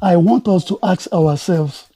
I want us to ask ourselves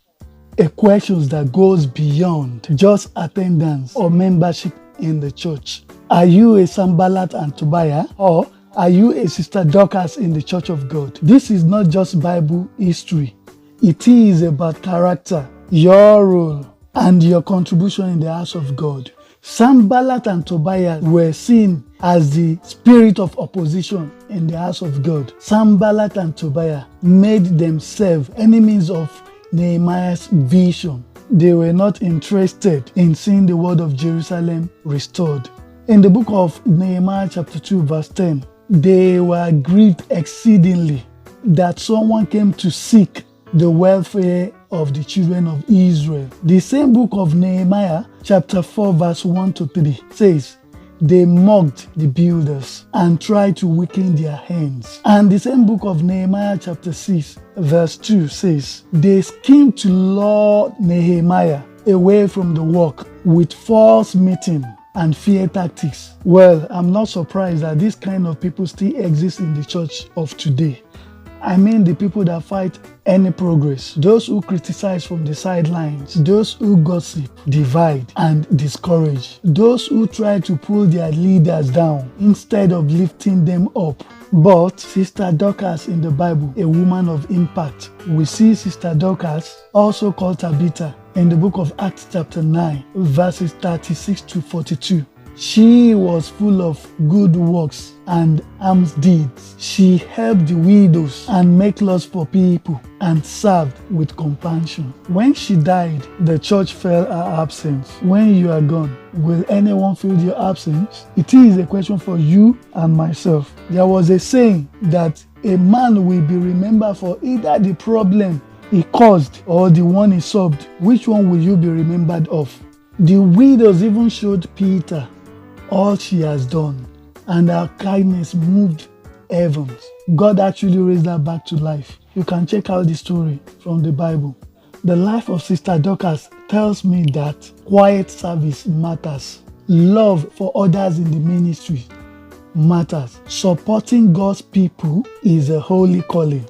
a question that goes beyond just attendance or membership in the church. Are you a Sanballat and Tobiah, or are you a Sister Dorcas in the Church of God? This is not just Bible history. It is about character, your role, and your contribution in the house of God. Sanballat and Tobiah were seen as the spirit of opposition in the house of God. Sanballat and Tobiah made themselves enemies of Nehemiah's vision. They were not interested in seeing the word of Jerusalem restored. In the book of Nehemiah chapter 2 verse 10, they were grieved exceedingly that someone came to seek the welfare of the children of Israel. The same book of Nehemiah chapter 4 verse 1 to 3 says, they mocked the builders and tried to weaken their hands. And the same book of Nehemiah chapter 6 verse 2 says, they schemed to lure Nehemiah away from the work with false meeting and fear tactics. Well, I'm not surprised that this kind of people still exist in the church of today. I mean the people that fight any progress, those who criticize from the sidelines, those who gossip, divide, and discourage, those who try to pull their leaders down instead of lifting them up. But Sister Dorcas in the Bible, a woman of impact, we see Sister Dorcas, also called Tabitha, in the book of Acts chapter 9, verses 36 to 42. She was full of good works and alms deeds. She helped the widows and made laws for people and served with compassion. When she died, the church felt her absence. When you are gone, will anyone feel your absence? It is a question for you and myself. There was a saying that a man will be remembered for either the problem he caused or the one he solved. Which one will you be remembered of? The widows even showed Peter all she has done, and her kindness moved heavens. God actually raised her back to life. You can check out the story from the Bible. The life of Sister Dorcas tells me that quiet service matters. Love for others in the ministry matters. Supporting God's people is a holy calling.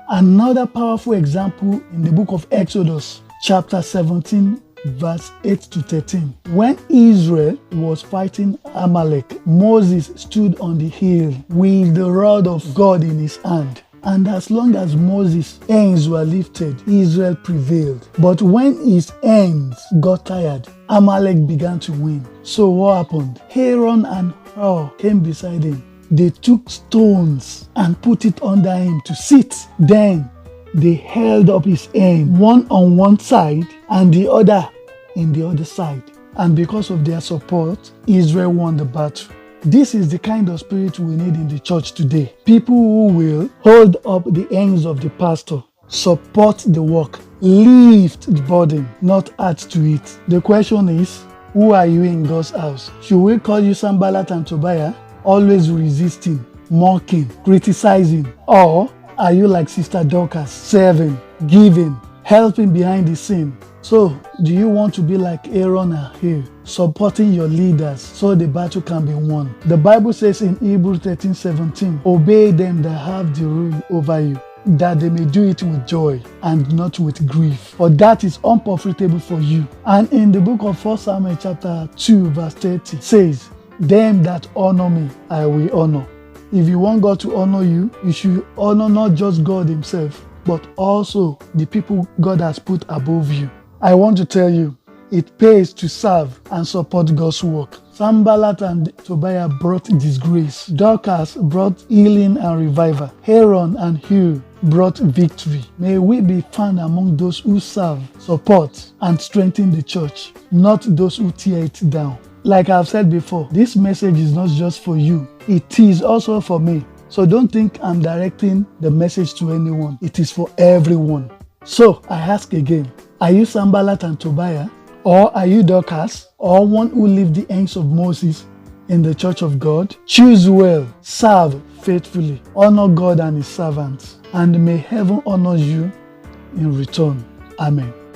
Another powerful example in the book of Exodus, chapter 17, verse 8 to 13. When Israel was fighting Amalek, Moses stood on the hill with the rod of God in his hand. And as long as Moses' hands were lifted, Israel prevailed. But when his hands got tired, Amalek began to win. So what happened? Aaron and Hur came beside him. They took stones and put it under him to sit. Then they held up his hand, one on one side and the other in the other side. And because of their support, Israel won the battle. This is the kind of spirit we need in the church today. People who will hold up the hands of the pastor, support the work, lift the burden, not add to it. The question is, who are you in God's house? Should we call you Sanballat and Tobiah, always resisting, mocking, criticizing? Or are you like Sister Dorcas, serving, giving, helping behind the scene? So, do you want to be like Aaron and Hur, supporting your leaders so the battle can be won? The Bible says in Hebrews 13:17, obey them that have the rule over you, that they may do it with joy and not with grief, for that is unprofitable for you. And in the book of 1 Samuel chapter 2 verse 30 says, them that honor me, I will honor. If you want God to honor you, you should honor not just God himself, but also the people God has put above you. I want to tell you, it pays to serve and support God's work. Sanballat and Tobiah brought disgrace. Dorcas brought healing and revival. Aaron and Hur brought victory. May we be found among those who serve, support, and strengthen the church, not those who tear it down. Like I've said before, this message is not just for you. It is also for me. So don't think I'm directing the message to anyone. It is for everyone. So I ask again, are you Sanballat and Tobiah? Or are you Dorcas? Or one who lived the hands of Moses in the church of God? Choose well, serve faithfully, honor God and his servants, and may heaven honor you in return. Amen.